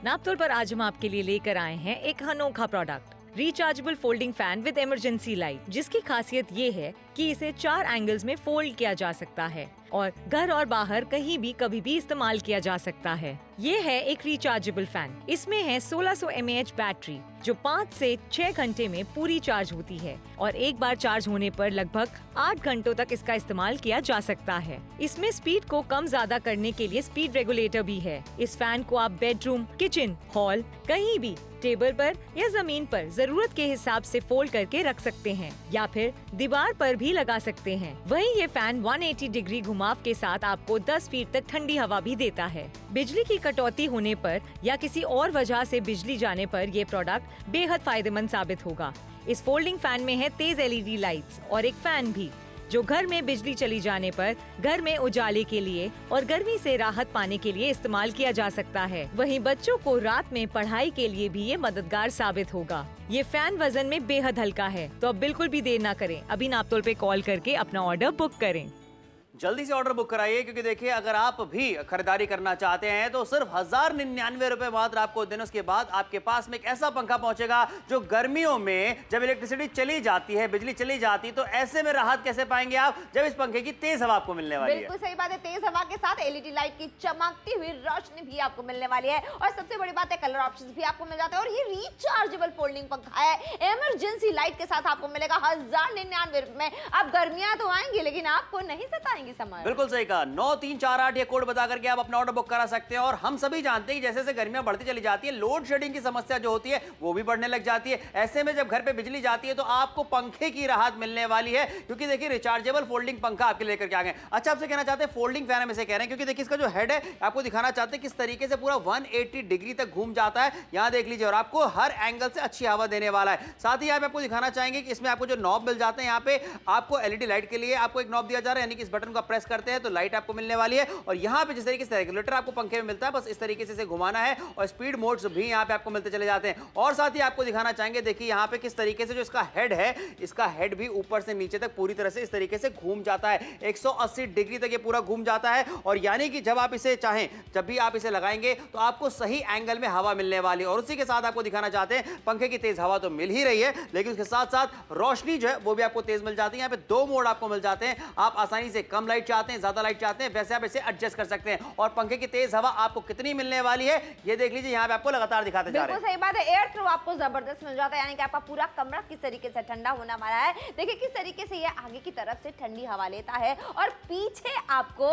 नापतोल पर आज हम आपके लिए लेकर आए हैं एक अनोखा product, rechargeable folding fan with emergency light, जिसकी खासियत ये है कि इसे 4 एंगल्स में फोल्ड किया जा सकता है और घर और बाहर कहीं भी कभी भी इस्तेमाल किया जा सकता है। ये है एक रिचार्जेबल फैन। इसमें है 1600 mAh बैटरी जो 5 से 6 घंटे में पूरी चार्ज होती है और एक बार चार्ज होने पर लगभग 8 घंटों तक इसका इस्तेमाल किया जा सकता है। इसमें स्पीड को कम ज्यादा करने के लिए स्पीड रेगुलेटर भी है। इस फैन को आप बेडरूम, किचन, हॉल, कहीं भी टेबल पर या जमीन पर जरूरत के हिसाब से फोल्ड करके रख सकते हैं या फिर दीवार पर भी लगा सकते हैं। वहीं ये फैन 180 डिग्री घुमाव के साथ आपको 10 फीट तक ठंडी हवा भी देता है। बिजली की कटौती होने पर या किसी और वजह से बिजली जाने पर ये प्रोडक्ट बेहद फायदेमंद साबित होगा। इस फोल्डिंग फैन में है तेज LED लाइट्स और एक फैन भी, जो घर में बिजली चली जाने पर घर में उजाले के लिए और गर्मी से राहत पाने के लिए इस्तेमाल किया जा सकता है। वहीं बच्चों को रात में पढ़ाई के लिए भी ये मददगार साबित होगा। ये फैन वजन में बेहद हल्का है, तो अब बिल्कुल भी देर ना करें, अभी नापतोल पे कॉल करके अपना ऑर्डर बुक करें। जल्दी से ऑर्डर बुक कराइए, क्योंकि देखिए अगर आप भी खरीदारी करना चाहते हैं तो सिर्फ 1099 रुपए मात्र आपको देने। उसके बाद आपके पास में एक ऐसा पंखा पहुंचेगा जो गर्मियों में जब इलेक्ट्रिसिटी चली जाती है, बिजली चली जाती है, तो ऐसे में राहत कैसे पाएंगे आप जब इस पंखे की तेज हवा आपको मिलने वाली है। बिल्कुल सही बात है। तेज हवा के साथ LED लाइट की चमकती हुई रोशनी भी आपको मिलने वाली है और सबसे बड़ी बात है कलर ऑप्शंस भी आपको मिल जाते हैं। और ये रिचार्जेबल फोल्डिंग पंखा है, इमरजेंसी लाइट के साथ आपको मिलेगा 1099 रुपए में। अब गर्मियां तो आएंगी लेकिन आपको नहीं सताएंगी। बिल्कुल सही कहा। 9348 ये कोड बता करके आप अपना ऑर्डर बुक करा सकते हैं। और हम सभी जानते हैं कि जैसे जैसे गर्मियां बढ़ती चली जाती है, लोड शेडिंग की समस्या जो होती है वो भी बढ़ने लग जाती है। ऐसे में जब घर पे बिजली जाती है तो आपको पंखे की राहत मिलने वाली है, क्योंकि देखिए रिचार्जेबल फोल्डिंग पंखा आपके लेकर के आ गए। अच्छा, आपसे कहना चाहते हैं फोल्डिंग फैन हम इसे कह रहे हैं क्योंकि देखिए इसका जो हेड है आपको दिखाना चाहते हैं किस तरीके से पूरा 180 डिग्री तक घूम जाता है। यहां देख लीजिए, और आपको हर एंगल से अच्छी हवा देने वाला है। साथ ही यहाँ पे आपको दिखाना चाहेंगे कि इसमें आपको जो नॉब मिल जाते हैं, यहाँ पे आपको LED लाइट के लिए आपको एक नॉब दिया जा रहा है, यानी कि इस बटन को प्रेस करते हैं तो लाइट आपको मिलने वाली है। और यहाँ पे जिस तरीके से रेगुलेटर आपको पंखे में मिलता है, बस इस तरीके से इसे घुमाना है और स्पीड मोड्स भी यहाँ पे आपको मिलते चले जाते हैं। और साथ ही आपको दिखाना चाहेंगे, देखिए यहाँ पे किस तरीके से जो इसका हेड है, इसका हेड भी ऊपर से नीचे तक पूरी तरह से इस तरीके से घूम जाता है। 180 डिग्री तक ये पूरा घूम जाता है। और यानी कि जब आप इसे चाहें, जब भी आप इसे लगाएंगे तो आपको सही एंगल में हवा मिलने वाली है। और उसी के साथ आपको दिखाना चाहते हैं, पंखे की तेज हवा तो मिल ही रही है, लेकिन उसके साथ साथ रोशनी जो है वो भी आपको तेज मिल जाती है। यहाँ पे 2 मोड आपको मिल जाते हैं। आप आसानी से कम लाइट चाहते हैं, ज्यादा लाइट चाहते हैं, वैसे आप इसे एडजस्ट कर सकते हैं। और पंखे की तेज हवा आपको कितनी मिलने वाली है ये देख लीजिए, यहाँ पे आपको लगातार दिखाते जा रहे हैं। बिल्कुल सही बात है। एयर थ्रो आपको जबरदस्त मिल जाता है, यानी कि आपका पूरा कमरा किस तरीके से ठंडा होने वाला है। देखिए किस तरीके से ये आगे की तरफ से ठंडी हवा लेता है और पीछे आपको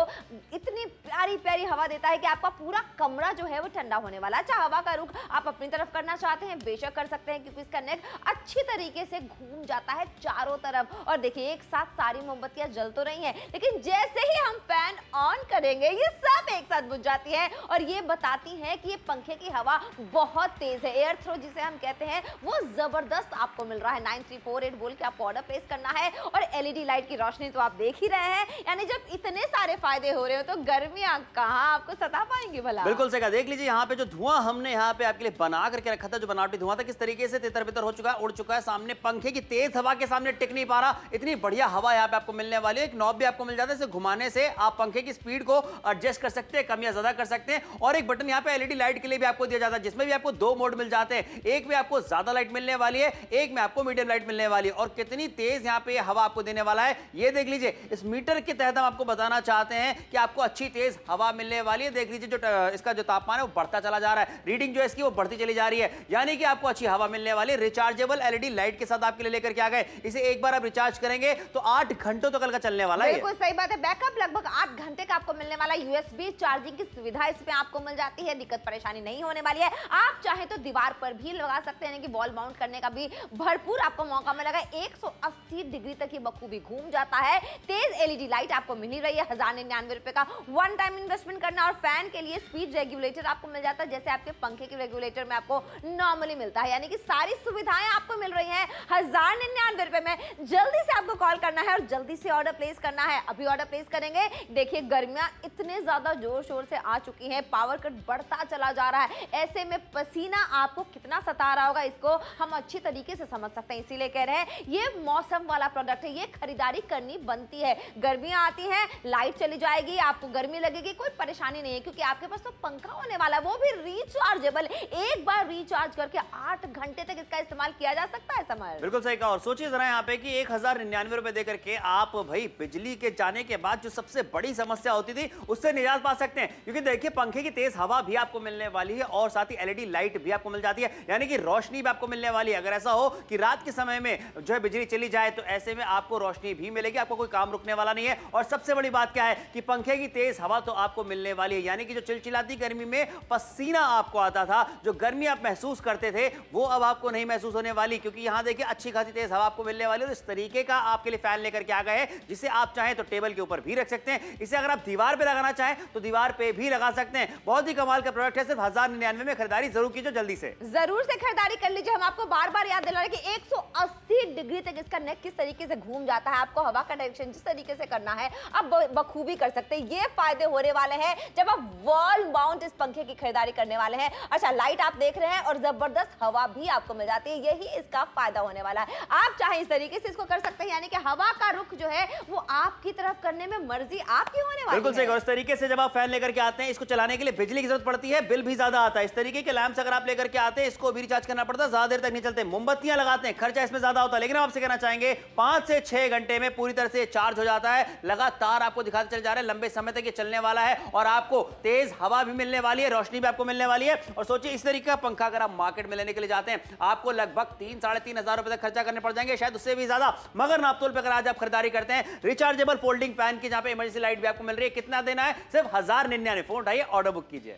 इतनी प्यारी प्यारी हवा देता है कि आपका पूरा कमरा जो है वो ठंडा होने वाला है। अच्छा, हवा का रुख आप अपनी तरफ करना चाहते हैं, बेशक कर सकते हैं, क्योंकि इसका नेक अच्छी तरीके से घूम जाता है चारों तरफ। और देखिए एक साथ सारी मोमबत्तियां जल तो रही हैं, लेकिन जैसे ही हम फैन ऑन करेंगे ये सब एक साथ बुझ जाती है और ये बताती है कि ये पंखे की हवा बहुत तेज है। एयर थ्रो जिसे हम कहते हैं वो जबरदस्त आपको मिल रहा है। 9348 बोल के आपको ऑर्डर प्लेस करना है। और LED लाइट की रोशनी तो आप देख ही रहे हैं, यानी जब इतने सारे फायदे हो रहे हो तो गर्मियां कहां आपको सता पाएंगी भला। बिल्कुल सही कहा। देख लीजिए यहाँ पे जो धुआं हमने यहाँ पे आपके लिए बना करके रखा था, जो बनावटी धुआं था, किस तरीके से तितर बितर हो चुका है, उड़ चुका है। सामने पंखे की तेज हवा के सामने टिक नहीं पा रहा। इतनी बढ़िया हवा यहाँ पे आपको मिलने वाली है। एक नॉब भी आपको मिल जाता है, इसे घुमाने से आप पंखे की स्पीड को एडजस्ट कर सकते हैं, कम या ज्यादा कर सकते हैं। और एक बटन यहाँ पे LED लाइट के लिए भी आपको दिया जाता है, जिसमें भी आपको 2 मोड मिल जाते हैं। एक में आपको ज्यादा लाइट मिलने वाली है, एक में आपको मीडियम लाइट मिलने वाली है। और कितनी तेज यहाँ पे हवा आपको देने वाला है ये देख लीजिए। इस मीटर के तहत हम आपको बताना चाहते हैं कि आपको अच्छी तेज हवा मिलने वाली है। देख लीजिए जो इसका जो तापमान है वो बढ़ता चला जा रहा है, रीडिंग जो है इसकी वो बढ़ती चली जा रही है, यानी कि आपको अच्छी हवा मिलने वाली है। रिचार्जेबल LED लाइट के साथ आपके लिए लेकर के आ गए। इसे एक बार आप रिचार्ज करेंगे तो 8 घंटों तक का चलने वाला है। बिल्कुल सही बात है। बैकअप लगभग 8 घंटे का आपको मिलने वाला। USB चार्जिंग की सुविधा इसमें आपको मिल जाती है, दिक्कत परेशानी नहीं होने वाली है। आप चाहे तो दीवार पर भी लगा सकते हैं, कि वॉल माउंट करने का भी भरपूर आपको मौका मिलेगा। 180 डिग्री तक ये बखूबी घूम जाता है। तेज LED लाइट आपको मिल ही रही है। 1099 रुपए का वन टाइम इन्वेस्टमेंट करना। और फैन के लिए स्पीड रेगुलेटर आपको मिल जाता है, जैसे आपके पंखे के रेगुलेटर में आपको नॉर्मली मिलता है, यानी कि सारी सुविधाएं आपको मिल रही हैं 1099 रुपए में। जल्दी से आपको कॉल करना है और जल्दी से ऑर्डर प्लेस करना है। अभी ऑर्डर प्लेस करेंगे। देखिए गर्मियां इतने ज्यादा जोर शोर से आ चुकी हैं, पावर कट बढ़ता चला जा रहा है, ऐसे में पसीना आपको कितना सता रहा होगा इसको हम अच्छी तरीके से समझ सकते हैं। इसीलिए कह रहे हैं ये मौसम वाला प्रोडक्ट है, ये खरीदारी करनी बनती है। गर्मियां आती हैं, लाइट चली जाएगी, आपको गर्मी लगेगी, कोई परेशानी नहीं है क्योंकि आपके पास तो पंखा होने वाला है, वो भी रिचार्जेबल। एक बार रिचार्ज करके 8 घंटे तक इसका इस्तेमाल किया जा सकता है। समर बिल्कुल सही कहा। और सोचिए जरा यहाँ पे कि 1099 रुपए देकर के आप भाई बिजली के जाने के बाद जो सबसे बड़ी समस्या होती थी उससे निजात पा सकते हैं, क्योंकि देखिए पंखे की तेज हवा भी आपको मिलने वाली है और साथ ही एलईडी लाइट भी आपको मिल जाती है, यानी कि रोशनी भी आपको मिलने वाली है। अगर ऐसा हो कि रात के समय में जो है बिजली चली जाए तो ऐसे में आपको रोशनी भी मिलेगी, आपको कोई काम रुकने वाला नहीं है। और सबसे बड़ी बात क्या है कि पंखे की तेज हवा तो आपको मिलने वाली है, यानी कि जो चिलचिलाती गर्मी में पसीना आपको आता था, जो गर्मी आप महसूस करते थे, वो अब आपको नहीं महसूस होने वाली, क्योंकि यहां देखिए अच्छी खासी तेज हवा आपको मिलने वाली है। और इस तरीके का आपके लिए फैन लेकर के आ गए हैं जिसे आप चाहें तो टेबल के ऊपर भी रख सकते हैं, इसे अगर आप दीवार पे लगाना चाहें तो दीवार पे भी लगा सकते हैं। बहुत ही कमाल का प्रोडक्ट है, सिर्फ 1099 में खरीदारी जरूर कीजिए, जल्दी से जरूर से खरीदारी कर लीजिए। हम आपको बार बार याद दिला रहे हैं कि 180 डिग्री तक इसका नेक किस तरीके से घूम जाता है, आपको हवा का डायरेक्शन जिस तरीके से करना है आप बखूबी कर सकते हैं। ये फायदे होने वाले हैं जब आप वॉल माउंट इस पंखे की खरीदारी करने वाले हैं। अच्छा लाइट आप देख रहे हैं और जबरदस्त हवा भी आपको मिल जाती है, यही इसका फायदा होने वाला है। आप चाहे इस तरीके से इसको कर सकते हैं, यानी कि हवा का रुख जो है वो आपकी तरफ करने में मर्जी आपकी होने वाली बिल्कुल सही। है। और इस तरीके से जब आप फैन लेकर के आते हैं, इसको चलाने के लिए बिजली की जरूरत पड़ती है, बिल भी ज्यादा आता है। इस तरीके के लैंप्स अगर आप लेकर के आते हैं, इसको भी रिचार्ज करना पड़ता है, ज्यादा देर तक नहीं चलते। मोमबत्तियां लगाते हैं, खर्चा इसमें ज्यादा होता है, लेकिन हम आपसे कहना चाहेंगे 5 से 6 घंटे में पूरी तरह से चार्ज हो जाता है। लगातार आपको दिखाते चल जा रहा है, लंबे समय तक ये चलने वाला है और आपको तेज हवा भी मिलने वाली है, रोशनी भी आपको मिलने वाली है। और सोचिए इस तरीके का पंखा अगर आप मार्केट में लेने के लिए जाते हैं, आपको लगभग 3-3.5 हजार रुपए तक खर्चा करने पड़ जाएंगे, शायद उससे भी ज्यादा। मगर नापतोल पर अगर आज आप खरीदारी करते हैं रिचार्जेबल फोल्डिंग फैन की, जहां पे इमरजेंसी लाइट भी आपको मिल रही है, कितना देना है? सिर्फ 1099। फोन उठाइए, ऑर्डर बुक कीजिए।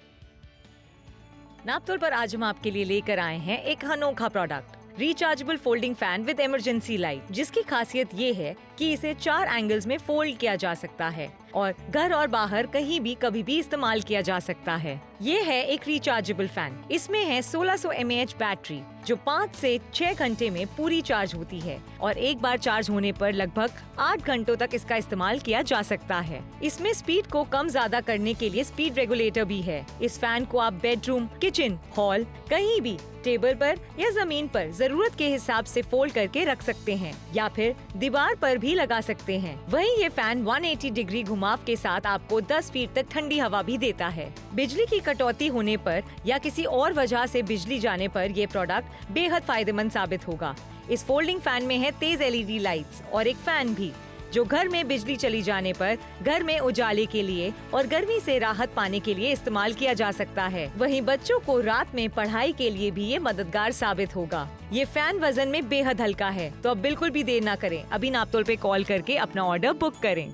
नापतोल पर आज हम आपके लिए लेकर आए हैं एक अनोखा product, rechargeable folding fan with emergency light, जिसकी खासियत ये है कि इसे 4 एंगल्स में फोल्ड किया जा सकता है और घर और बाहर कहीं भी कभी भी इस्तेमाल किया जा सकता है। ये है एक रिचार्जेबल फैन। इसमें है 1600 mAh बैटरी जो 5 से 6 घंटे में पूरी चार्ज होती है और एक बार चार्ज होने पर लगभग 8 घंटों तक इसका इस्तेमाल किया जा सकता है। इसमें स्पीड को कम ज्यादा करने के लिए स्पीड रेगुलेटर भी है। इस फैन को आप बेडरूम, किचन, हॉल, कहीं भी टेबल पर या जमीन पर जरूरत के हिसाब से फोल्ड करके रख सकते हैं या फिर दीवार पर भी लगा सकते हैं। वहीं ये फैन 180 डिग्री घुमाव के साथ आपको 10 फीट तक ठंडी हवा भी देता है। बिजली की कटौती होने पर या किसी और वजह से बिजली जाने पर ये प्रोडक्ट बेहद फायदेमंद साबित होगा। इस फोल्डिंग फैन में है तेज एलईडी लाइट्स और एक फैन भी, जो घर में बिजली चली जाने पर घर में उजाले के लिए और गर्मी से राहत पाने के लिए इस्तेमाल किया जा सकता है। वहीं बच्चों को रात में पढ़ाई के लिए भी ये मददगार साबित होगा। ये फैन वजन में बेहद हल्का है, तो अब बिल्कुल भी देर न करें, अभी नापतोल पे कॉल करके अपना ऑर्डर बुक करें।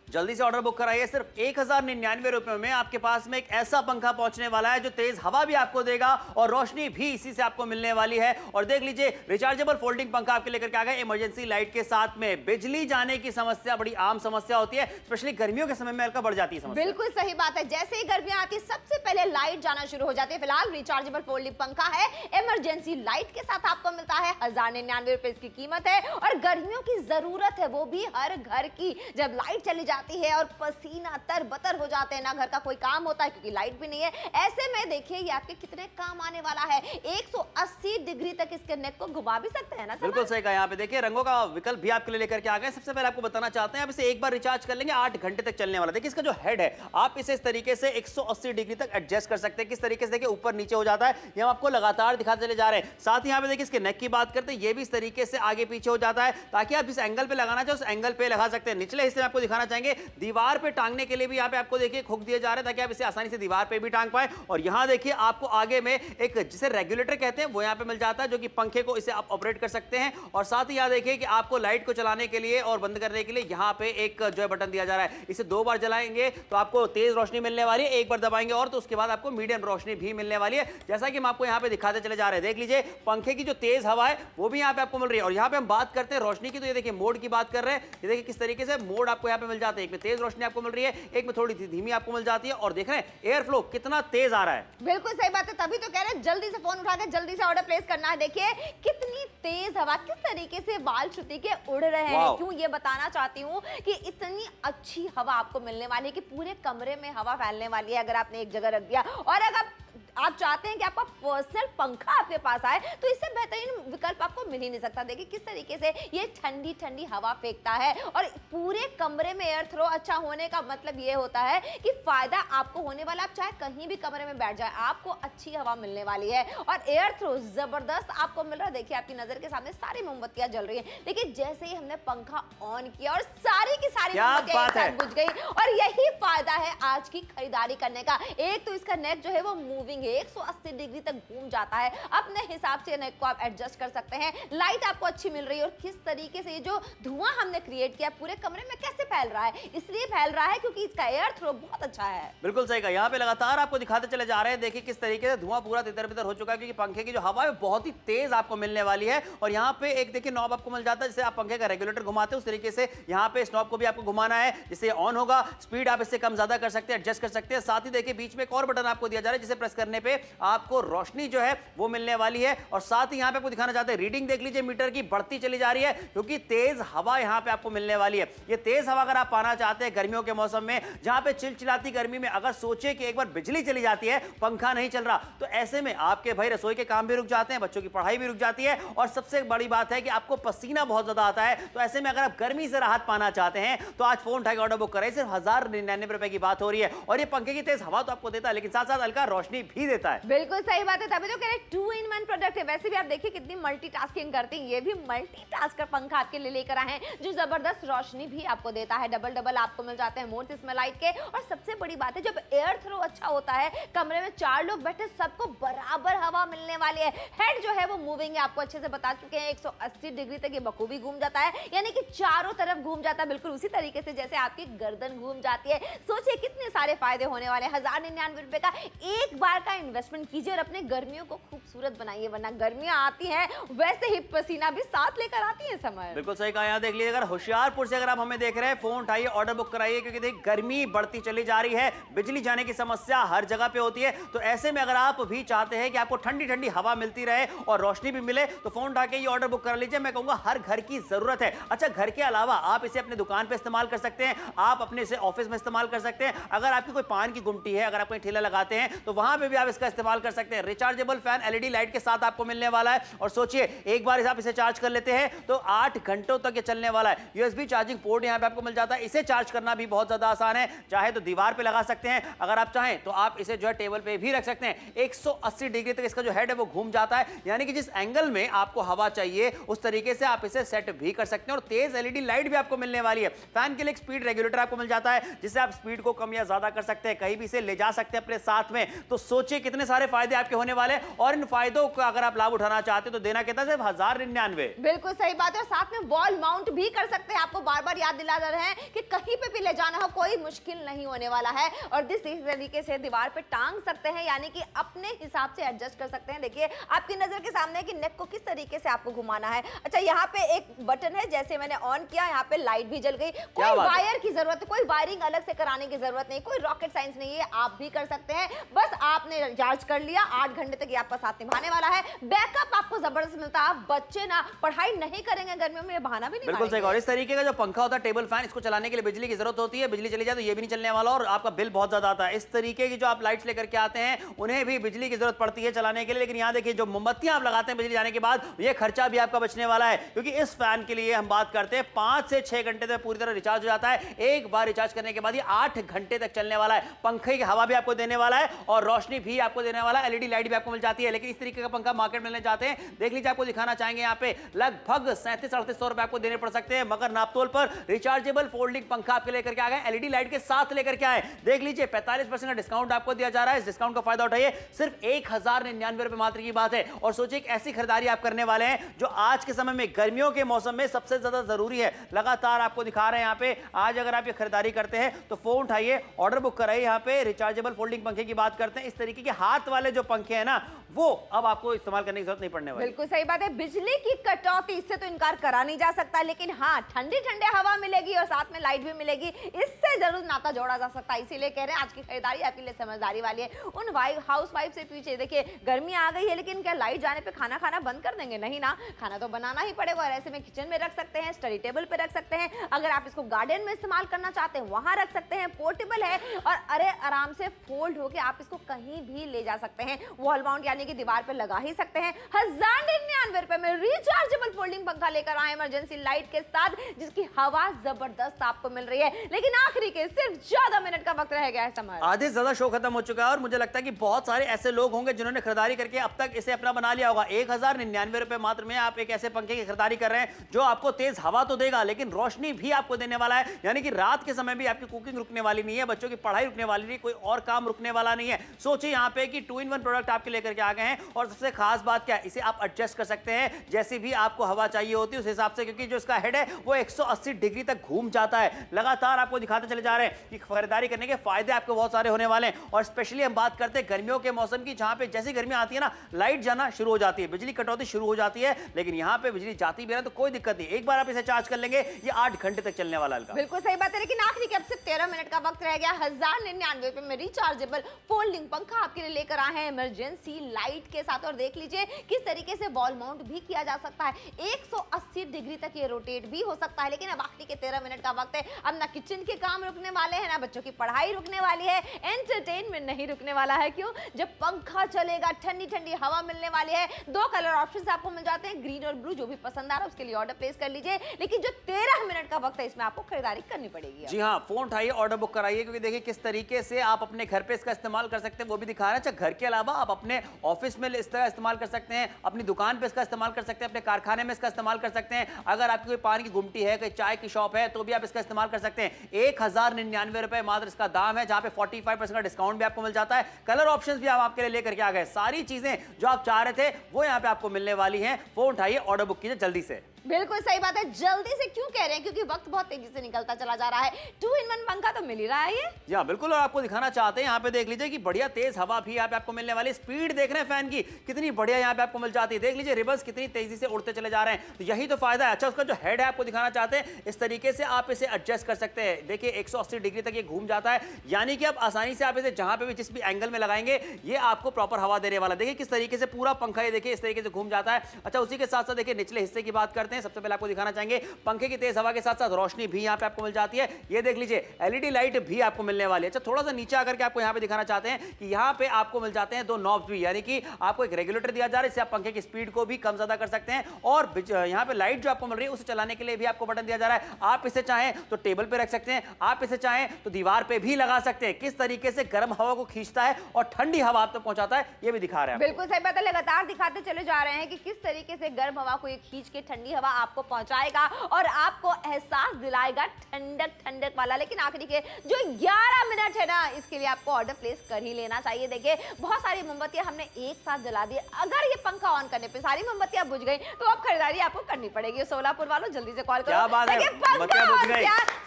जल्दी से ऑर्डर बुक कराइए। सिर्फ 1099 रुपए में आपके पास में एक ऐसा पंखा पहुंचने वाला है जो तेज हवा भी आपको देगा और रोशनी भी इसी से आपको मिलने वाली है। और देख लीजिए रिचार्जेबल फोल्डिंग पंखा आपके लेकर के आ गए इमरजेंसी लाइट के साथ में। बिजली जाने की समस्या बड़ी आम समस्या होती है, स्पेशली गर्मियों के समय में हल्का बढ़ जाती है समस्या। बिल्कुल सही बात है, जैसे ही गर्मियां आती है सबसे पहले लाइट जाना शुरू हो जाती है। फिलहाल रिचार्जेबल फोल्डिंग पंखा है, इमरजेंसी लाइट के साथ आपको मिलता है 1099 रुपए इसकी कीमत है। और गर्मियों की जरूरत है, वो भी हर घर की। जब लाइट चली जाती है और पसीना तरबतर हो जाते हैं, ना घर का कोई काम होता है क्योंकि लाइट भी नहीं है, ऐसे में देखिए ये आपके कितने काम आने वाला है। 180 डिग्री तक इसके नेक को घुमा भी सकते हैं ना। बिल्कुल सही कहा। यहाँ पे देखिए रंगों का विकल्प भी आपके लिए लेकर के आ गए। सबसे पहले आपको बताना चाहते हैं, आप इसे एक बार रिचार्ज कर लेंगे 8 घंटे तक चलने वाला। देखिए इसका जो हेड है, आप इसे इस तरीके से 180 डिग्री तक एडजस्ट कर सकते हैं। किस तरीके से देखिए ऊपर नीचे हो जाता है, ये हम आपको लगातार दिखाते चले जा रहे हैं। साथ ही यहाँ पे देखिए इसके नेक की बात करते हैं, ये भी इस तरीके से आगे पीछे हो जाता है ताकि आप जिस एंगल पे लगाना चाहे उस एंगल पे लगा सकते हैं। निचले हिस्से में आपको दिखाना चाहेंगे, दीवार पे टांगने के लिए भी यहाँ पे आपको देखिए हुक दिए जा रहे हैं ताकि आप इसे आसानी से दीवार पे भी टांग पाए। और यहाँ देखिए आपको आगे में एक जिसे रेगुलेटर कहते हैं वो यहाँ पे मिल जाता है, जो कि पंखे को इसे आप ऑपरेट कर सकते हैं। और साथ ही यहाँ देखिए कि आपको लाइट को चलाने के लिए और बंद करने के लिए यहाँ पे एक जो है बटन दिया जा रहा है। इसे 2 बार जलाएंगे तो आपको तेज रोशनी मिलने वाली है, एक बार दबाएंगे और तो उसके बाद आपको मीडियम रोशनी भी मिलने वाली है, जैसा कि हम आपको यहाँ पे दिखाते चले जा रहे हैं। देख लीजिए पंखे की जो तेज हवा है वो भी यहाँ पे आपको मिल रही है। और यहाँ पे हम बात करते हैं रोशनी की, तो ये देखिए मोड की बात कर रहे हैं। ये देखिए किस तरीके से मोड आपको यहाँ पे मिल जाता जाते हैं, एक में तेज रोशनी आपको मिल रही है, एक में थोड़ी धीमी आपको मिल जाती है। और देख रहे हैं एयर फ्लो कितना तेज आ रहा है। बिल्कुल सही बात है, तभी तो कह रहे हैं जल्दी से फोन उठा के जल्दी से ऑर्डर प्लेस करना है। देखिए कितनी तेज हवा, किस तरीके से बाल श्रुति के उड़ रहे हैं। क्यों ये बताना चाहती हूँ कि इतनी अच्छी हवा आपको मिलने वाली है कि पूरे कमरे में हवा फैलने वाली है अगर आपने एक जगह रख दिया। और अगर आप चाहते हैं कि आपका पर्सनल पंखा आपके पास आए तो इससे बेहतरीन विकल्प आपको मिल ही नहीं सकता। देखिए किस तरीके से ये ठंडी ठंडी हवा फेंकता है और पूरे कमरे में एयर थ्रो अच्छा होने का मतलब ये होता है कि फायदा आपको होने वाला, आप चाहे कहीं भी कमरे में बैठ जाए आपको अच्छी हवा मिलने वाली है। और एयर थ्रो जबरदस्त आपको मिल रहा है। देखिए आपकी नजर के सामने सारी मोमबत्तियां जल रही है। देखिए जैसे ही हमने पंखा ऑन किया और सारी की सारी मोमबत्तियां एक साथ बुझ गई। और यही फायदा है आज की खरीदारी करने का। एक तो इसका नेक जो है वो मूविंग 180 डिग्री तक घूम जाता है, अपने हिसाब से नेक को आप एडजस्ट कर सकते हैं। लाइट आपको अच्छी मिल रही है और किस तरीके से ये जो धुआं हमने क्रिएट किया पूरे कमरे में कैसे फैल रहा है, इसलिए फैल रहा है क्योंकि इसका एयर थ्रो बहुत अच्छा है। बिल्कुल सही कहा, यहाँ पे लगातार आपको दिखाते चले जा रहे हैं। देखिए किस तरीके से धुआं पूरा तितर बितर हो चुका है क्योंकि पंखे की जो हवा है बहुत ही तेज आपको मिलने वाली है। और यहाँ पे एक देखिए नॉब आपको मिल जाता है, जिसे आप पंखे का रेगुलेटर घुमाते हैं उस तरीके से यहाँ पे इस नॉब को भी आपको घुमाना है, जिससे ऑन होगा। स्पीड आप इससे कम ज्यादा कर सकते हैं, एडजस्ट कर सकते हैं। साथ ही देखिए बीच में एक और बटन आपको दिया जा रहा है जिसे प्रेस करने पे आपको रोशनी जो है वो मिलने वाली है। और साथ ही यहाँ पे आपको दिखाना चाहते हैं रीडिंग देख लीजिए, मीटर की बढ़ती चली जा रही है क्योंकि तेज हवा यहाँ पे आपको मिलने वाली है। ये तेज हवा अगर आप पाना चाहते हैं गर्मियों के मौसम में, जहां पे चिलचिलाती गर्मी में अगर सोचे कि एक बार बिजली चली जाती है, पंखा नहीं चल रहा, तो ऐसे में आपके भाई रसोई के काम भी रुक जाते हैं, बच्चों की पढ़ाई भी रुक जाती है। और सबसे बड़ी बात है कि आपको पसीना बहुत ज्यादा आता है। तो ऐसे में अगर आप गर्मी से राहत पाना चाहते हैं तो आज फोन उठा के ऑर्डर बुक करें। सिर्फ 1099 रुपए की बात हो रही है। और ये पंखे की तेज हवा तो आपको देता है लेकिन साथ साथ हल्का रोशनी भी देता है। बिल्कुल सही बात है, तभी तो कह रहे 2-in-1 प्रोडक्ट है। वैसे भी आप देखिए कितनी मल्टीटास्किंग करती हैं, ये भी मल्टीटास्कर पंखा आपके लिए लेकर आए हैं जो जबरदस्त रोशनी भी आपको देता है। डबल आपको मिल जाते हैं मोड्स इसमें लाइट के। और सबसे बड़ी बात है जब एयर थ्रो अच्छा होता है, कमरे में 4 लोग बैठे सबको बराबर हवा मिलने वाली है। हेड जो है वो मूविंग है, आपको अच्छे से बता चुके हैं, 180 डिग्री तक ये बखूबी घूम जाता है, यानी कि चारों तरफ घूम जाता है, बिल्कुल उसी तरीके से जैसे आपकी गर्दन घूम जाती है। सोचिए कितने सारे फायदे होने वाले हैं। 1099 रुपए का एक बार का इन्वेस्टमेंट कीजिए और अपने गर्मियों को खूबसूरत बनाइए, वरना गर्मियां आती हैं वैसे ही पसीना भी साथ लेकर आती है समय। बिल्कुल सही कहा। यहाँ देख लीजिए, अगर होशियारपुर से अगर आप हमें देख रहे हैं, फोन उठाइए, ऑर्डर बुक कराइए क्योंकि देखिए गर्मी बढ़ती चली जा रही है, बिजली जाने की समस्या हर जगह पे होती है। तो ऐसे में अगर आप भी चाहते हैं कि आपको ठंडी ठंडी हवा मिलती रहे और रोशनी भी मिले तो फोन उठा के ये ऑर्डर बुक कर लीजिए। मैं कहूंगा हर घर की जरूरत है। अच्छा, घर के अलावा आप इसे अपने दुकान पे इस्तेमाल कर सकते हैं, आप अपने इसे ऑफिस में इस्तेमाल कर सकते हैं। अगर आपकी कोई पान की गुमटी है, अगर आप कोई ठेला लगाते हैं तो वहां पे भी आप इसका इस्तेमाल कर सकते हैं। रिचार्जेबल फैन एलईडी लाइट के साथ आपको मिलने वाला है। और सोचिए एक बार आप इसे चार्ज कर लेते हैं तो 8 घंटों तक ये चलने वाला है। यूएसबी चार्जिंग पोर्ट यहां पे आपको मिल जाता है। इसे चार्ज करना भी बहुत ज्यादा आसान है, चाहे तो दीवार पे लगा सकते हैं, अगर आप चाहें तो आप इसे जो है टेबल पे भी रख सकते हैं। 180 डिग्री तक इसका जो हेड है वो घूम जाता है, यानी कि जिस एंगल में आपको हवा चाहिए उस तरीके से आप इसे सेट भी कर सकते हैं। और तेज एलईडी लाइट भी आपको मिलने वाली है। फैन के लिए एक स्पीड रेगुलेटर आपको मिल जाता है जिससे आप स्पीड को कम या ज्यादा कर सकते हैं, कहीं भी इसे ले जा सकते हैं अपने साथ में। तो सोचिए कितने सारे फायदे आपके होने वाले हैं। और इन फायदों का अगर आप लाभ उठाना चाहते हैं तो देना कितना, सिर्फ 1099। बिल्कुल सही बात है। और साथ में वॉल माउंट भी कर सकते हैं। आपको बार बार याद दिला रहे हैं कि कहीं पे भी ले जाना हो कोई मुश्किल नहीं होने वाला है। और इस तरीके से दीवार पे टांग सकते हैं, यानी कि अपने हिसाब से एडजस्ट कर सकते हैं। देखिए आपकी नजर के सामने कि नेक को किस तरीके से आपको घुमाना है। अच्छा, यहाँ पे एक बटन है, जैसे मैंने ऑन किया यहाँ पे लाइट भी जल गई। कोई वायर की जरूरत है, कोई वायरिंग अलग से कराने की जरूरत नहीं, कोई रॉकेट साइंस नहीं है, आप भी कर सकते हैं। बस आपने रिचार्ज कर लिया, 8 घंटे तक ये आपका साथ निभाने वाला है। बैकअप आपको जबरदस्त मिलता है। आप बच्चे ना पढ़ाई नहीं करेंगे गर्मियों में, बहाना भी नहीं। बिल्कुल सही। और इस तरीके का जो पंखा होता है टेबल फैन, इसको चलाने के लिए बिजली की जरूरत होती है। बिजली चली जाए तो ये भी नहीं चलने वाला और आपका बिल बहुत ज्यादा आता है। इस तरीके की जो आप लाइट्स लेकर के आते हैं उन्हें भी बिजली की जरूरत पड़ती है चलाने के लिए। लेकिन यहाँ देखिए जो मोमबत्तियां आप लगाते हैं बिजली जाने के बाद, ये खर्चा भी आपका बचने वाला है क्योंकि इस फैन के लिए हम बात करते हैं 5 से 6 घंटे तक पूरी तरह रिचार्ज हो जाता है। एक बार रिचार्ज करने के बाद ये 8 घंटे तक चलने वाला है। पंखे की हवा भी आपको देने वाला है और रोशनी भी आपको देने वाला है। एलईडी लाइट भी आपको मिल जाती है। लेकिन इस तरीके का पंखा मार्केट मिलने जाते हैं, देख लीजिए आपको दिखाना चाहेंगे यहाँ पे लगभग 3700-3800 रुपए आपको देने पड़ सकते हैं। मगर नापतोल पर रिचार्जेबल फोल्डिंग पंखा आपके लेकर के आ गए, एलईडी लाइट के साथ लेकर के आए। देख लीजिए 45% का डिस्काउंट आपको दिया जा रहा है। इस डिस्काउंट का फायदा उठाइए, सिर्फ 1099 रुपए मात्र की बात है। और सोचिए एक ऐसी खरीदारी आप करने वाले हैं जो आज के समय में गर्मियों के मौसम में सबसे ज्यादा जरूरी है। लगातार आपको दिखा रहे हैं यहाँ पे, आज अगर आप ये खरीदारी करते हैं तो फोन उठाइए, ऑर्डर बुक कराइए। यहाँ पे रिचार्जेबल फोल्डिंग पंखे की बात करते हैं, इस तरीके तरीके के हाथ वाले जो पंखे हैं ना, वो अब आपको इस्तेमाल करने की जरूरत नहीं पड़ने वाली। बिल्कुल सही बात है, बिजली की कटौती इससे तो इनकार करा नहीं जा सकता, लेकिन हाँ ठंडी ठंडे हवा मिलेगी और साथ में लाइट भी मिलेगी, इससे जरूर नाता जोड़ा जा सकता है। इसीलिए कह रहे हैं आज की खरीदारी आपके लिए समझदारी वाली है। उन हाउस वाइफ से पूछे, देखिए गर्मी आ गई है लेकिन क्या लाइट जाने पे खाना खाना बंद कर देंगे? नहीं ना, खाना तो बनाना ही पड़ेगा और ऐसे में किचन में रख सकते हैं, स्टडी टेबल पे रख सकते हैं, अगर आप इसको गार्डन में इस्तेमाल करना चाहते हैं वहां रख सकते हैं, पोर्टेबल है और अरे आराम से फोल्ड होके आप इसको कहीं भी ले जा सकते हैं, वॉल माउंट यानी कि दीवार पे लगा ही सकते हैं। 1099 रुपए में रिचार्जेबल फोल्डिंग पंखा लेकर आए इमरजेंसी लाइट के साथ, जिसकी हवा जबरदस्त आपको मिल रही है। लेकिन आखिरी के सिर्फ 14 मिनट का वक्त रह गया है समर। आधे से ज्यादा शो खत्म हो चुका है और मुझे लगता है कि बहुत सारे ऐसे लोग होंगे जिन्होंने खरीदारी करके अब तक इसे अपना बना लिया होगा। 1099 रुपए मात्र में आप एक ऐसे पंखे की खरीदारी कर रहे हैं जो आपको तेज हवा तो देगा लेकिन रोशनी भी आपको देने वाला है, यानी कि रात के समय भी आपकी कुकिंग रुकने वाली नहीं है, बच्चों की पढ़ाई रुकने वाली नहीं, कोई और काम रुकने वाला नहीं है। सोचिए यहाँ पे कि 2-in-1 प्रोडक्ट आपके लेकर के आ गए हैं और सबसे खास बात क्या है, इसे आप एडजस्ट कर सकते हैं जैसी भी आपको हवा चाहिए होती है उस हिसाब से, क्योंकि जो इसका हेड है वो 180 डिग्री तक घूम जाता है। लगातार आपको दिखाते चले जा रहे हैं कि खरीदारी करने के फायदे आपको बहुत सारे होने वाले हैं। और स्पेशली हम बात करते हैं गर्मियों के मौसम की, जहां पे जैसी गर्मी आती है ना, लाइट जाना शुरू हो जाती है, बिजली कटौती शुरू हो जाती है, लेकिन यहाँ पे बिजली जाती भी है तो कोई दिक्कत नहीं, एक बार आप इसे चार्ज कर लेंगे ये 8 घंटे तक चलने वाला है। बिल्कुल सही बात है, लेकिन आखिरी के अब सिर्फ 13 मिनट का वक्त रह गया। 1099 रुपए में रिचार्जेबल फोल्डिंग पंखा आपके लिए लेकर आए हैं इमरजेंसी लाइट के साथ। और देख लीजिए किस तरीके से वॉल माउंट भी किया जा सकता है, 180 डिग्री तक ये रोटेट भी हो सकता है। लेकिन अब आखिरी के 13 मिनट का वक्त है, अब ना किचन के काम रुकने वाले हैं, ना बच्चों की पढ़ाई रुकने वाली है, एंटरटेनमेंट नहीं रुकने वाला है। क्यों? जब पंखा चलेगा ठंडी ठंडी हवा मिलने वाली है। 2 कलर ऑप्शंस आपको मिल जाते हैं, ग्रीन और ब्लू, जो भी पसंद आ रहा है उसके लिए ऑर्डर प्लेस कर लीजिए। लेकिन जो 13 मिनट का वक्त है इसमें आपको खरीदारी करनी पड़ेगी। जी हाँ, फोन उठाइए, ऑर्डर बुक कराइए, क्योंकि देखिए किस तरीके से आप अपने घर पे इसका इस्तेमाल कर सकते हैं वो भी दिखा रहे हैं। अच्छा, घर के अलावा आप अपने ऑफिस में इसका इस्तेमाल कर सकते हैं, अपनी दुकान पे इसका इस्तेमाल कर सकते हैं, अपने कारखाने में इसका इस्तेमाल कर सकते हैं, अगर आपकी कोई पानी की गुमटी है, कोई चाय की शॉप है तो भी आप इसका इस्तेमाल कर सकते हैं। 1099 रुपए मात्र इसका दाम है, जहां पे 45% का डिस्काउंट भी आपको मिल जाता है। कलर ऑप्शंस भी हम आपके लिए लेकर के आ गए, सारी चीजें जो आप चाह रहे थे वो यहाँ पे आपको मिलने वाली हैं। फोन उठाइए, ऑर्डर बुक कीजिए जल्दी से। बिल्कुल सही बात है, जल्दी से क्यों कह रहे हैं? क्योंकि वक्त बहुत तेजी से निकलता चला जा रहा है। 2-in-1 पंखा तो मिल ही रहा है ये। जी हाँ बिल्कुल, और आपको दिखाना चाहते हैं यहाँ पे देख लीजिए कि बढ़िया तेज हवा भी यहाँ पे आपको मिलने वाली, स्पीड देख रहे हैं फैन की कितनी बढ़िया यहाँ पे आपको मिल जाती है, देख लीजिए रिबन्स कितनी तेजी से उड़ते चले जा रहे हैं, तो यही तो फायदा है। अच्छा, उसका जो हेड है आपको दिखाना चाहते हैं, इस तरीके से आप इसे एडजस्ट कर सकते हैं। देखिए 180 डिग्री तक ये घूम जाता है, यानी कि आप आसानी से आप इसे जहां पे भी जिस भी एंगल में लगाएंगे ये आपको प्रॉपर हवा देने वाला। देखिए किस तरीके से पूरा पंखा ये देखिए इस तरीके से घूम जाता है। अच्छा, उसी के साथ साथ देखिए निचले हिस्से की बात करते हैं। सबसे पहले आपको दिखाना चाहेंगे पंखे की तेज हवा के साथ साथ रोशनी भी यहाँ पे आपको मिल जाती है। ये देख लीजिए एलईडी लाइट भी आपको मिलने वाली है। अच्छा, थोड़ा सा नीचे आकर के आपको यहाँ पे दिखाना चाहते हैं कि यहाँ पे आपको मिल जाते हैं 2 नॉब्स भी, यानी कि आपको एक रेगुलेटर दिया जा रहा है, इससे आप पंखे की स्पीड को भी कम ज्यादा कर सकते हैं। और यहाँ पे लाइट जो आपको मिल रही है उसे चलाने के लिए भी आपको बटन दिया जा रहा है। आप इसे चाहें तो टेबल पे रख सकते हैं, आप इसे चाहें तो दीवार पे भी लगा सकते हैं। किस तरीके से गर्म हवा को खींचता है और ठंडी हवा आप तक पहुंचाता है ये भी दिखा रहे हैं। बिल्कुल सही बात है, लगातार दिखाते चले जा रहे हैं कि किस तरीके से गर्म हवा को ये खींच के ठंडी हवा आपको पहुंचाएगा और आपको एहसास दिलाएगा ठंडक ठंडक वाला। लेकिन आखिरी के जो 11 मिनट है ना, इसके लिए आपको ऑर्डर प्लेस कर ही लेना चाहिए। देखिए बहुत सारी मोमबत्तियां हमने एक साथ जला दी, अगर ये पंखा ऑन करने पे सारी मोमबत्तियां बुझ गई तो अब खरीदारी आपको करनी पड़ेगी। सोलापुर वालों जल्दी से कॉल करो।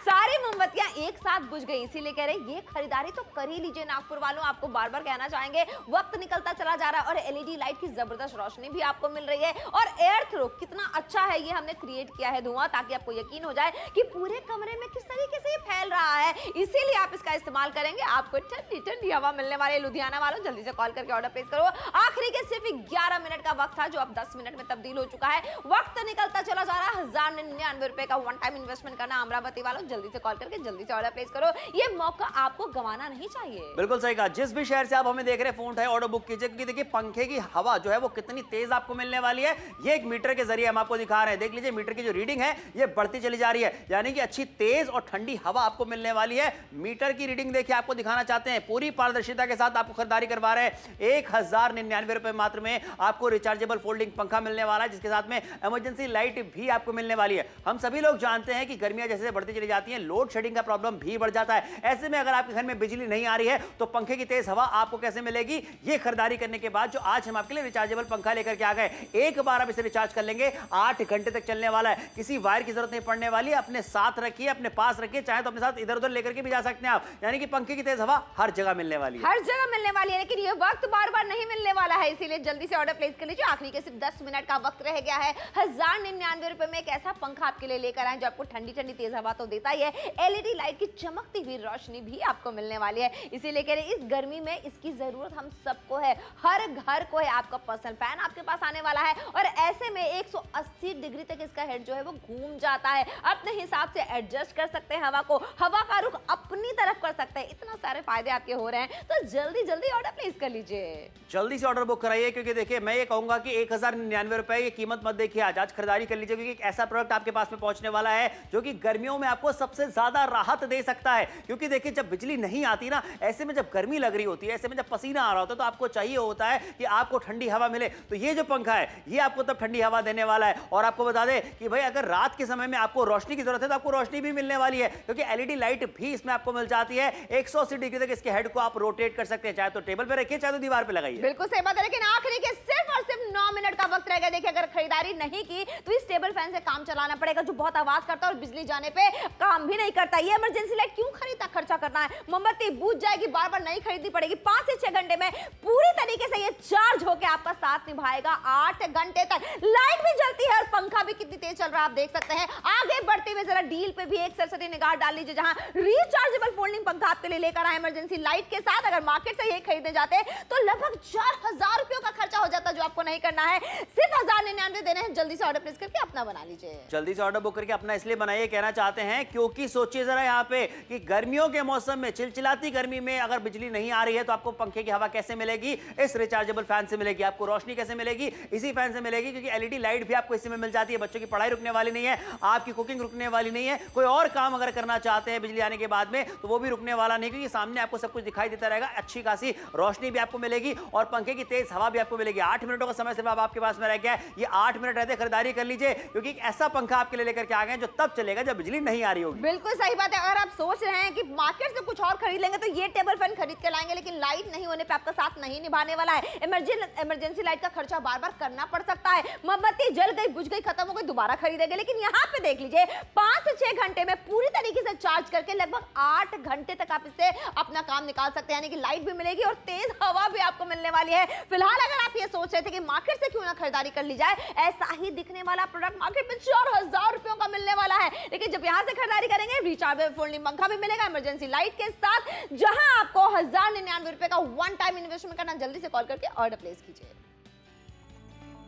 सारी मोमबत्तियां एक साथ बुझ गई, इसीलिए कह रहे हैं ये खरीदारी तो कर ही लीजिए। नागपुर वालों आपको बार बार कहना चाहेंगे, वक्त निकलता चला जा रहा है और एलईडी लाइट की जबरदस्त रोशनी भी आपको मिल रही है। और एयर थ्रो कितना अच्छा है ये हमने क्रिएट किया है धुआं, ताकि आपको यकीन हो जाए कि पूरे कमरे में किस तरीके से ये फैल रहा है। इसीलिए आप इसका इस्तेमाल करेंगे, आपको ठंडी ठंडी हवा मिलने वाले। लुधियाना वालों जल्दी से कॉल करके ऑर्डर प्लेस करो। आखिरी के सिर्फ 11 मिनट का वक्त था जो अब 10 मिनट में तब्दील हो चुका है। वक्त निकलता चला जा रहा है। 1099 रुपए का वन टाइम इन्वेस्टमेंट करना अमरावती वालों, जल्दी से कॉल करके जल्दी से ऑर्डर प्लेस करो। ये मौका आपको गंवाना नहीं चाहिए। बिल्कुल सही कहा, जिस भी शहर से आप हमें देख रहे हैं फोन उठाए, ऑर्डर बुक कीजिए, क्योंकि देखिए पंखे की हवा जो है वो कितनी तेज आपको मिलने वाली है। ये एक मीटर के जरिए हम आपको दिखा रहे हैं, देख लीजिए मीटर की जो रीडिंग है ये बढ़ती चली जा रही है, यानी कि अच्छी तेज और ठंडी हवा आपको मिलने वाली है। मीटर की रीडिंग देखिए आपको दिखाना चाहते हैं, पूरी पारदर्शिता के साथ आपको खरीदारी करवा रहे हैं। 1099 रुपए मात्र में आपको रिचार्जेबल फोल्डिंग पंखा मिलने वाला है, जिसके साथ में इमरजेंसी लाइट भी आपको मिलने वाली है। हम सभी लोग जानते हैं कि गर्मियां जैसे बढ़ती चली जाती हैं, लोड शेडिंग का प्रॉब्लम भी बढ़ जाता है। ऐसे में अगर आपके घर में बिजली नहीं आ रही है तो पंखे की तेज हवा आपको कैसे मिलेगी? ये खरीदारी करने के बाद जो आज हम आपके लिए रिचार्जेबल पंखा लेकर के आ गए, एक बार आप इसे रिचार्ज कर लेंगे 8 घंटे घंटे तक चलने वाला है। किसी वायर की जरूरत नहीं पड़ने वाली है। अपने साथ रखिए, अपने पास रखिए, चाहे तो अपने साथ इधर उधर लेकर के भी जा सकते हैं आप। यानी कि पंखे की तेज हवा हर जगह मिलने वाली है, हर जगह मिलने वाली है। लेकिन ये वक्त बार बार नहीं मिलने वाला है, इसीलिए जल्दी से ऑर्डर प्लेस कर लीजिए। आखिरी के सिर्फ 10 मिनट का वक्त रह गया है। 1099 रुपए में एक ऐसा पंखा आपके लिए लेकर आए जो आपको ठंडी ठंडी तेज हवा तो देता ही है, एलईडी लाइट की चमकती हुई रोशनी भी आपको मिलने वाली है। इसीलिए कह रहे हैं इस गर्मी में इसकी जरूरत हम सबको है, हर घर को है। आपका पर्सनल फैन आपके पास आने वाला है और ऐसे में 180 डिग्री तक इसका हेड जो है वो घूम जाता है। अपने हिसाब से एडजस्ट कर सकते हैं हवा को, हवा का रुख अपनी तरफ कर सकते हैं। इतना सारे फायदे आपके हो रहे हैं, तो जल्दी जल्दी ऑर्डर प्लेस कर लीजिए। जल्दी से ऑर्डर बुक कराइए, क्योंकि देखिए मैं ये कहूंगा कि 1099 रुपए ये कीमत मत देखिए, आज खरीदारी कर लीजिए, क्योंकि एक ऐसा प्रोडक्ट आपके पास में पहुंचने वाला है जो कि गर्मियों में आपको सबसे ज्यादा राहत दे सकता है। क्योंकि देखिए जब बिजली नहीं आती ना, ऐसे में जब गर्मी लग रही होती है, ऐसे में जब पसीना आ रहा होता है, तो आपको चाहिए होता है कि आपको ठंडी हवा मिले। तो ये जो पंखा है ये आपको तब ठंडी हवा देने वाला है। और आपको बता दें कि भाई अगर रात के समय में आपको रोशनी की जरूरत है तो आपको रोशनी भी मिलने वाली है, क्योंकि एलईडी लाइट भी इसमें आपको मिल जाती है। 180 डिग्री तक इसके हेड को आप रोटेट कर सकते हैं, चाहे तो टेबल पे रखिए, चाहे तो दीवार पे लगाइए। बिल्कुल सही बात है। लेकिन आखिरी के सिर्फ और सिर्फ 9 मिनट का वक्त रह गया। देखिए अगर खरीदारी नहीं की तो इस टेबल फैन से काम चलाना पड़ेगा, जो बहुत आवाज करता है और बिजली जाने पे काम भी नहीं करता। ये इमरजेंसी लाइट क्यों खरीदना, खर्चा करना है? मोमबत्ती बुझ जाएगी, बार बार नहीं खरीदनी पड़ेगी। 5 से 6 घंटे में पूरी तरीके से ये चार्ज होकर आपका साथ निभाएगा 8 घंटे तक। लाइट भी जलती है और पंखा भी कितनी तेज चल रहा है आप देख सकते हैं। आगे बढ़ते हुए जरा डील पे भी एक सरसरी निगाह डाल लीजिए, जहां रिचार्जेबल फोल्डिंग पंखा आपके लिए लेकर आए इमरजेंसी लाइट के साथ। अगर मार्केट से ये खरीदने जाते तो लगभग 4000 रुपयों का खर्चा हो जाता, जो आपको नहीं करना है। सिर्फ 1099 देने हैं। जल्दी से ऑर्डर प्लेस करके अपना बना लीजिए। जल्दी से ऑर्डर बुक करके अपना इसलिए बनाइए, कहना चाहते हैं क्योंकि सोचिए जरा यहाँ पे कि गर्मियों के मौसम में, चिलचिलाती गर्मी में अगर बिजली नहीं आ रही है तो आपको पंखे की हवा कैसे मिलेगी? इस रिचार्जेबल फैन से मिलेगी। आपको रोशनी कैसे मिलेगी? इसी फैन से मिलेगी, क्योंकि एलईडी लाइट भी आपको इसी में मिल जाती है। बच्चों की पढ़ाई रुकने वाली नहीं है, आपकी कुकिंग रुकने वाली नहीं है, कोई और काम अगर करना चाहते हैं बिजली आने के बाद में तो वो भी रुकने वाला नहीं, क्योंकि सामने आपको सब कुछ दिखाई देता रहेगा। अच्छी खासी रोशनी भी आपको मिलेगी और पंखे की तेज हवा भी आपको मिलेगी। 8 मिनटों का समय सिर्फ आपके पास में रह गया है। ये 8 मिनट रहते खरीदारी कर लीजिए, क्योंकि एक ऐसा पंखा आपके लिए लेकर के आ गए जो तब चलेगा जब बिजली नहीं आ रही होगी। बिल्कुल सही बात है। अगर आप सोच रहे हैं कि मार्केट से कुछ और खरीद लेंगे तो ये टेबल फैन खरीद के लाएंगे, लेकिन लाइट नहीं होने पे आपका साथ नहीं निभाने वाला है। इमरजेंसी लाइट का खर्चा बार बार करना पड़ सकता है। मोमबत्ती जल गई, बुझ गई, खत्म हो गई, दोबारा खरीदेंगे। लेकिन यहाँ पे देख लीजिए 5 से 6 घंटे में पूरी तरीके से चार्ज करके लगभग 8 घंटे तक आप इससे अपना काम निकाल सकते हैं। यानी कि लाइट भी मिलेगी और तेज हवा भी आपको मिलने वाली है। फिलहाल अगर आप ये सोच रहे थे कि मार्केट से क्यों ना खरीदारी कर ली जाए, ऐसा ही दिखने वाला प्रोडक्ट मार्केट में 4000 रुपयों का मिलने वाला है। लेकिन जब यहाँ से खरीदारी करेंगे, रिचार्जेबल फोल्डिंग पंखा भी मिलेगा इमरजेंसी लाइट के साथ, जहां आपको 1099 रुपए का वन टाइम इन्वेस्टमेंट करना। जल्दी से कॉल करके ऑर्डर प्लेस कीजिए।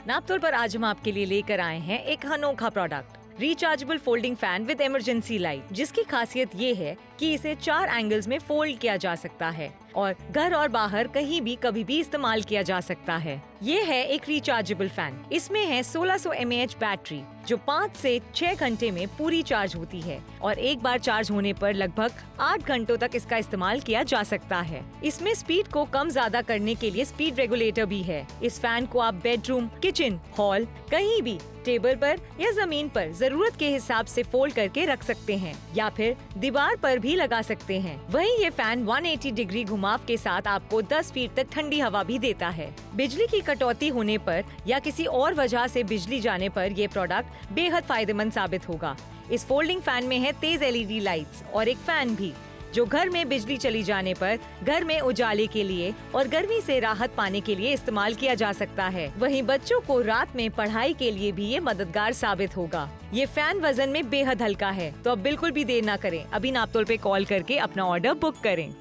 नापतोल पर आज हम आपके लिए लेकर आए हैं एक अनोखा product, rechargeable folding fan with emergency light, जिसकी खासियत ये है कि इसे 4 एंगल्स में फोल्ड किया जा सकता है और घर और बाहर कहीं भी कभी भी इस्तेमाल किया जा सकता है। ये है एक रिचार्जेबल फैन। इसमें है 1600 mAh बैटरी जो 5 से 6 घंटे में पूरी चार्ज होती है और एक बार चार्ज होने पर लगभग 8 घंटों तक इसका इस्तेमाल किया जा सकता है। इसमें स्पीड को कम ज्यादा करने के लिए स्पीड रेगुलेटर भी है। इस फैन को आप बेडरूम, किचन, हॉल, कहीं भी टेबल पर या जमीन पर जरूरत के हिसाब से फोल्ड करके रख सकते हैं या फिर दीवार पर भी लगा सकते हैं। वहीं ये फैन 180 डिग्री घुमाव के साथ आपको 10 फीट तक ठंडी हवा भी देता है। बिजली की कटौती होने पर या किसी और वजह से बिजली जाने पर ये प्रोडक्ट बेहद फायदेमंद साबित होगा। इस फोल्डिंग फैन में है तेज एलईडी लाइट्स और एक फैन भी, जो घर में बिजली चली जाने पर घर में उजाले के लिए और गर्मी से राहत पाने के लिए इस्तेमाल किया जा सकता है। वहीं बच्चों को रात में पढ़ाई के लिए भी ये मददगार साबित होगा। ये फैन वजन में बेहद हल्का है, तो अब बिल्कुल भी देर ना करें, अभी नापतोल पे कॉल करके अपना ऑर्डर बुक करें।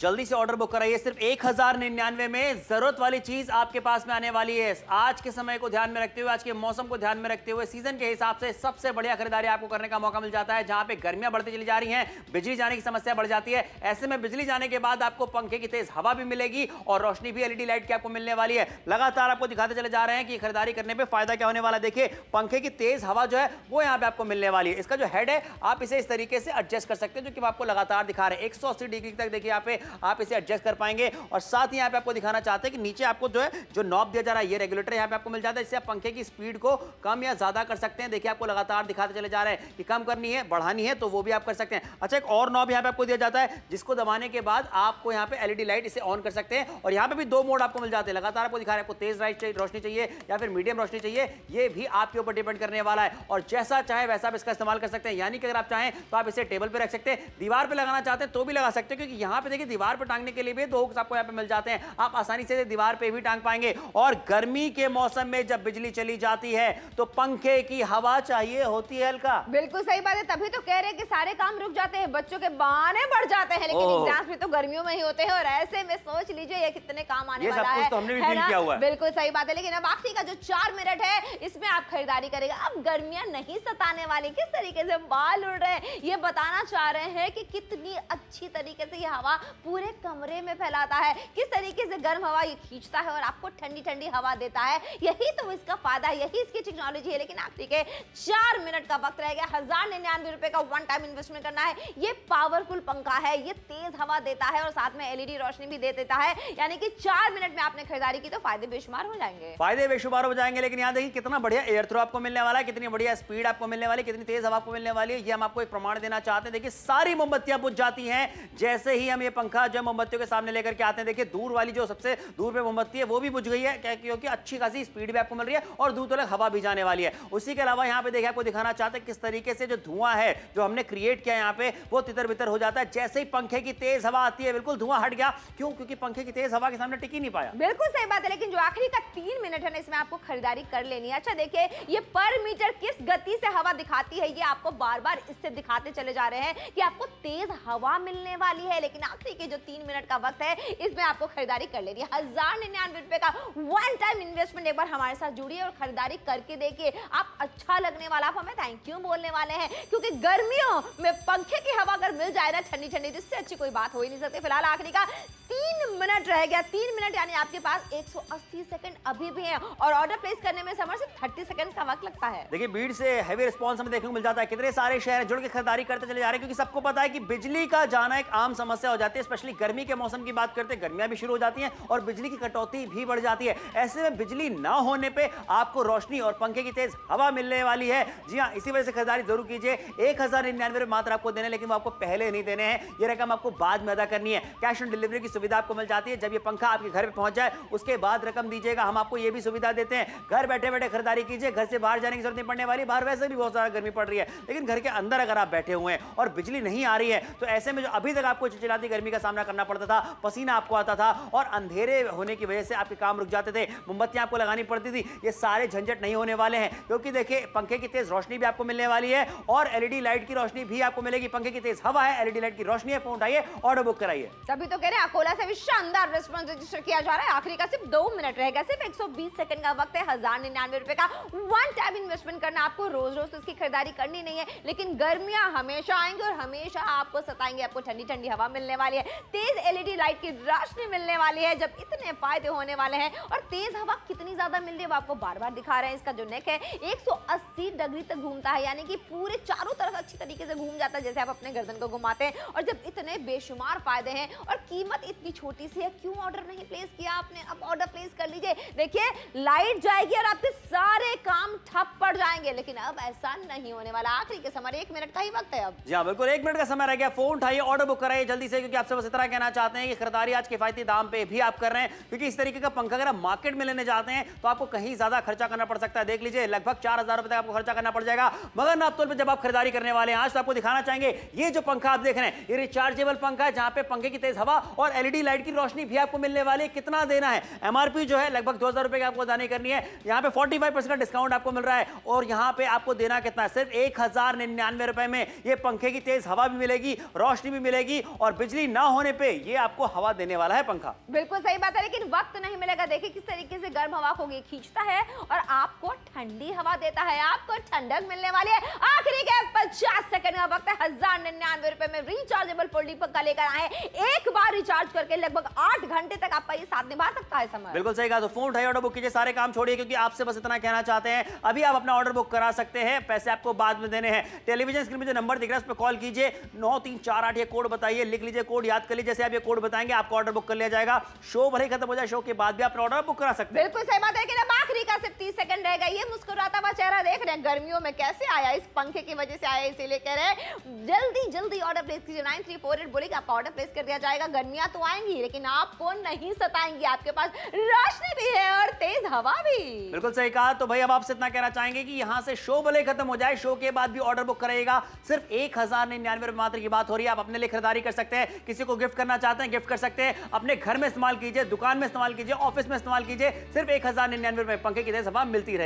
जल्दी से ऑर्डर बुक कराइए। सिर्फ 1099 में जरूरत वाली चीज आपके पास में आने वाली है। आज के समय को ध्यान में रखते हुए, आज के मौसम को ध्यान में रखते हुए, सीजन के हिसाब से सबसे बढ़िया खरीदारी आपको करने का मौका मिल जाता है। जहां पे गर्मियां बढ़ती चली जा रही हैं, बिजली जाने की समस्या बढ़ जाती है। ऐसे में बिजली जाने के बाद आपको पंखे की तेज हवा भी मिलेगी और रोशनी भी एलईडी लाइट की आपको मिलने वाली है। लगातार आपको दिखाते चले जा रहे हैं कि खरीदारी करने पर फायदा क्या होने वाला है। देखिए पंखे की तेज हवा जो है वो यहाँ पे आपको मिलने वाली है। इसका जो हेड है आप इसे इस तरीके से एडजस्ट कर सकते हैं, जो कि आपको लगातार दिखा रहे हैं। 180 डिग्री तक देखिए यहाँ पे आप इसे एडजस्ट कर पाएंगे। और साथ ही यहाँ पे आपको दिखाना चाहते हैं कि नीचे आपको जो है जो नॉब दिया जा रहा है ये रेगुलेटर यहाँ पे आपको मिल जाता है, इससे आप पंखे की स्पीड को कम या ज्यादा कर सकते हैं। देखिए आपको लगातार दिखाते चले जा रहे हैं कि कम करनी है बढ़ानी है तो वो भी आप कर सकते हैं। अच्छा, एक और नॉब यहाँ पे आपको दिया जाता है जिसको दबाने के बाद आपको यहाँ पे एलईडी लाइट इसे ऑन कर सकते हैं। और यहाँ पे भी 2 मोड आपको मिल जाते हैं, लगातार आपको दिखा रहे हैं, आपको तेज रोशनी चाहिए या फिर मीडियम रोशनी चाहिए, ये भी आपके ऊपर डिपेंड करने वाला है। और जैसा चाहे वैसा आप इसका इस्तेमाल कर सकते हैं, यानी कि अगर आप चाहें तो आप इसे टेबल पे रख सकते हैं, दीवार पे लगाना चाहते हैं तो भी लगा सकते हैं, क्योंकि यहाँ पे देखिए दीवार पे टांगने के लिए भी 2 हुक्स आपको यहाँ पे मिल जाते हैं, आप आसानी से दीवार पे भी टांग पाएंगे। और गर्मी के मौसम में जब बिजली चली जाती है तो पंखे की हवा चाहिए होती है हल्का। बिल्कुल सही बात है, तभी तो कह रहे हैं कि सारे काम रुक जाते हैं, बच्चों के बहाने बढ़ जाते हैं, लेकिन एग्जाम्स भी तो गर्मियों में ही होते हैं। और ऐसे में सोच लीजिए ये कितने काम आने वाला है। तो हमने भी फील किया हुआ है। बिल्कुल सही बात है। लेकिन अब आखिरी का जो 4 मिनट है इसमें आप खरीदारी करेगा। अब गर्मियां नहीं सताने वाली, किस तरीके से बाल उड़ रहे हैं ये बताना चाह रहे हैं कि कितनी अच्छी तरीके से ये हवा पूरे कमरे में फैलाता है, किस तरीके से गर्म हवा ये खींचता है और आपको ठंडी ठंडी हवा देता है। यही तो इसका फायदा है, यही इसकी टेक्नोलॉजी है। लेकिन आखिरी के 4 मिनट का वक्त रह गया, 1099 रुपए का वन टाइम इन्वेस्टमेंट करना है। ये पावरफुल पंखा है, ये तेज हवा देता है और साथ में एलईडी रोशनी भी दे देता है, यानी कि 4 मिनट में आपने खरीदारी की तो फायदे बेशुमार हो जाएंगे। फायदे बेशुमार हो जाएंगे। लेकिन यहाँ देखिए कितना बढ़िया एयर थ्रो आपको मिलने वाला है, कितनी बढ़िया स्पीड आपको मिलने वाली है, कितनी तेज हवा आपको मिलने वाली है, ये हम आपको एक प्रमाण देना चाहते हैं। देखिए सारी मोमबत्तियां बुझ जाती हैं जैसे ही हम ये पंखा जो मोमबत्तियों के सामने लेकर के आते हैं। देखिए दूर वाली जो सबसे दूर पे मोमबत्ती है वो भी बुझ गई है, क्योंकि अच्छी खासी स्पीड भी आपको मिल रही है और दूर तक हवा भी जाने वाली है। उसी के अलावा यहाँ पे देखिए आपको दिखाना चाहते हैं किस तरीके से जो धुआं है जो हमने क्रिएट किया यहाँ पे वो तितर बितर हो जाता है जैसे ही पंखे की तेज हवा आती है, बिल्कुल धुआं हट गया। क्यों? क्योंकि पंखे की तेज हवा के सामने टिक ही नहीं पाया। बिल्कुल सही बात है। लेकिन जो आखिरी का 3 मिनट है ना, इसमें आपको खरीदारी कर लेनी है। अच्छा देखिए ये पर मीटर किस गति से हवा दिखाती है, ये आपको बार बार इससे दिखाते चले जा रहे हैं कि आपको तेज हवा मिलने वाली है। लेकिन आखिरी के जो 3 मिनट का वक्त है इसमें आपको खरीदारी कर लेनी है। 1099 रुपए का वन टाइम इन्वेस्टमेंट। एक बार हमारे साथ जुड़िए और खरीदारी करके देखिए, आप अच्छा लगने वाला, आप हमें थैंक यू बोलने वाले हैं, क्योंकि गर्मियों में पंखे की हवा अगर मिल जाए ना ठंडी ठंडी, जिससे अच्छी कोई बात हो ही नहीं सकती। फिलहाल आखिरी का 3 मिनट रह गया, 3 मिनट यानी आपके पास 180 सेकंड अभी भी है और ऑर्डर प्लेस करने में समर से 30 सेकंड का वक्त लगता है। देखिए भीड़ से हैवी रिस्पांस हमें देखने को मिल जाता है, कितने सारे शहर जुड़ के खरीदारी करते चले जा रहे हैं, क्योंकि सबको पता है कि बिजली का जाना एक आम समस्या हो जाती है। स्पेशली गर्मी के मौसम की बात करते हैं, गर्मियां भी शुरू हो जाती हैं और बिजली की कटौती भी बढ़ जाती है। ऐसे में बिजली ना होने पे आपको रोशनी और पंखे की तेज हवा मिलने वाली है। जी हाँ, इसी वजह से खरीदारी जरूर कीजिए। 1099 रुपए मात्र आपको देने, लेकिन वो आपको पहले नहीं देने हैं, ये रकम आपको बाद में अदा करनी है। कैश ऑन डिलीवरी की सुविधा आपको मिल जाती है, जब ये पंखा आपके घर पे पहुंच जाए उसके बाद रकम दीजिएगा। हम आपको ये भी सुविधा देते हैं, घर बैठे बैठे खरीदारी कीजिए, घर से बाहर जाने की जरूरत नहीं पड़ने वाली। बाहर वैसे भी बहुत ज्यादा गर्मी पड़ रही है, लेकिन घर के अंदर अगर आप बैठे हुए हैं और बिजली नहीं आ रही है तो ऐसे में जो अभी तक आपको चिलचिलाती गर्मी का सामना करना पड़ता था, पसीना आपको आता था और अंधेरे होने की वजह से आपके काम रुक जाते थे, मोमबत्तियां आपको लगानी पड़ती थी, ये सारे झंझट नहीं होने वाले हैं। क्योंकि देखिए पंखे की तेज रोशनी भी आपको मिलने वाली है और एलईडी लाइट की रोशनी भी आपको मिलेगी। पंखे की तेज हवा है, एलईडी लाइट की रोशनी है। फोन उठाइए, ऑर्डर बुक कराइए। तभी तो कह रहे हैं अकोला से भी शानदार रिस्पांस रजिस्टर किया जा रहा है। आखिरी का सिर्फ 2 मिनट रहेगा, सिर्फ 120 सेकंड का वक्त है। 1099 रुपए का वन टाइम इन्वेस्टमेंट करना, आपको रोज रोज इसकी खरीदारी करनी नहीं है, लेकिन गर्मियां हमेशा आएंगी और हमेशा आपको सताएंगे। आपको ठंडी ठंडी हवा मिलने वाली है, तेज एलईडी लाइट की रोशनी मिलने वाली है। जब इतने फायदे होने वाले हैं और तेज हवा कितनी ज्यादा मिल रही है वो आपको बार बार दिखा रहे हैं। इसका जो नेक है 180 डिग्री तक घूमता है, यानी कि पूरे चारों तरफ अच्छी तरीके से घूम जाता है, जैसे आप अपने गर्दन को घुमाते हैं। और जब इतने बेशुमार फायदे हैं और कीमत इतनी छोटी सी है, क्यों ऑर्डर नहीं प्लेस किया आपने? अब ऑर्डर प्लेस कर लीजिए। देखिए लाइट जाएगी और आपके सारे काम ठप पड़ जाएंगे, लेकिन अब ऐसा नहीं होने वाला। आखिरी के समय 1 मिनट का ही वक्त है अब। जी हाँ बिल्कुल, 1 मिनट का समय रह गया। फोन उठाइए, ऑर्डर बुक कराइए जल्दी से, क्योंकि आपसे बस इतना कहना चाहते हैं कि खरीदारी आज किफायती दाम पे भी आप कर रहे हैं, क्योंकि इस तरीके का पंखा अगर आप मार्केट में लेने जाते हैं तो आपको कहीं ज्यादा खर्चा करना पड़ सकता है। देख लीजिए लगभग 4000 रुपए तक आपको खर्चा करना पड़ जाएगा। मगर ना तौर पर जब आप खरीदारी करने वाले हैं आज, तो आपको दिखाना चाहेंगे ये जो पंखा आप देख रहे हैं ये रिचार्जेबल पंखा है, जहां पे पंखे की तेज हवा और एलईडी लाइट की रोशनी भी आपको मिलने वाली है। कितना देना है? एमआरपी जो है लगभग 2000 रुपए की आपको अदानी करनी है। यहाँ पे 45% का डिस्काउंट आपको मिल रहा है और यहाँ पे आपको देना कितना है? सिर्फ 1099 रुपए में ये पंखे की तेज हवा भी मिलेगी, रोशनी भी मिलेगी और बिजली ना होने पे ये आपको हवा देने वाला है पंखा। बिल्कुल सही बात है, लेकिन वक्त नहीं मिलेगा। देखिए किस तरीके से गर्म हवा को ये खींचता है और आपको ठंडी हवा देता है, आपको ठंडक मिलने वाली है। आखिरी के 50 सेकंड का वक्त है। 1099 रुपए में रिचार्जेबल फोल्डिंग पंखा लेकर आए। एक बार रिचार्ज करके लगभग 8 घंटे तक आपका ये साथ निभा सकता है समय। बिल्कुल सही कहा। तो फोन उठाइए, ऑर्डर बुक कीजिए, सारे काम छोड़िए, क्योंकि आपसे बस इतना कहना चाहते हैं अभी आप अपना ऑर्डर बुक करा सकते हैं, पैसे आपको बाद में देने हैं। टेलीविजन स्क्रीन में जो नंबर दिख रहा है उस पर कॉल कीजिए, 9348, ये कोड बताइए, लिख लीजिए, कोड याद कर लीजिए, जैसे आप ये कोड बताएंगे आपका ऑर्डर बुक कर लिया जाएगा। शो भले ही खत्म हो जाए, शो के बाद भी आप ऑर्डर बुक करा सकते हैं। बिल्कुल सही बात है। लेकिन अब आखिरी का सिर्फ 30 सेकंड रह गई है। मुस्कुराता हुआ चेहरा देख रहे हैं, गर्मियों में कैसे आया, इस पंखे की वजह से आया, इसीलिए कह रहे हैं जल्दी जल्दी ऑर्डर प्लेस कीजिए। 9348 बोलेगी आपका ऑर्डर प्लेस कर दिया जाएगा। गर्मियां तो आएंगी लेकिन आपको नहीं सताएंगी, आपके पास रोशनी भी है और तेज हवा भी। बिल्कुल सही कहा। तो भाई अब आपसे इतना कहना चाहेंगे कि यहाँ से शो भले ही खत्म हो जाए, शो के बाद भी ऑर्डर बुक करेगा। सिर्फ 1099 रुपए मात्र की बात हो रही है। आप अपने लिए खरीदारी कर सकते हैं, किसी को गिफ्ट करना चाहते हैं गिफ्ट कर सकते हैं, अपने घर में इस्तेमाल कीजिए, दुकान में इस्तेमाल कीजिए, ऑफिस में इस्तेमाल कीजिए। सिर्फ 1099 रुपए पंखे की तेज हवा मिलती रहे।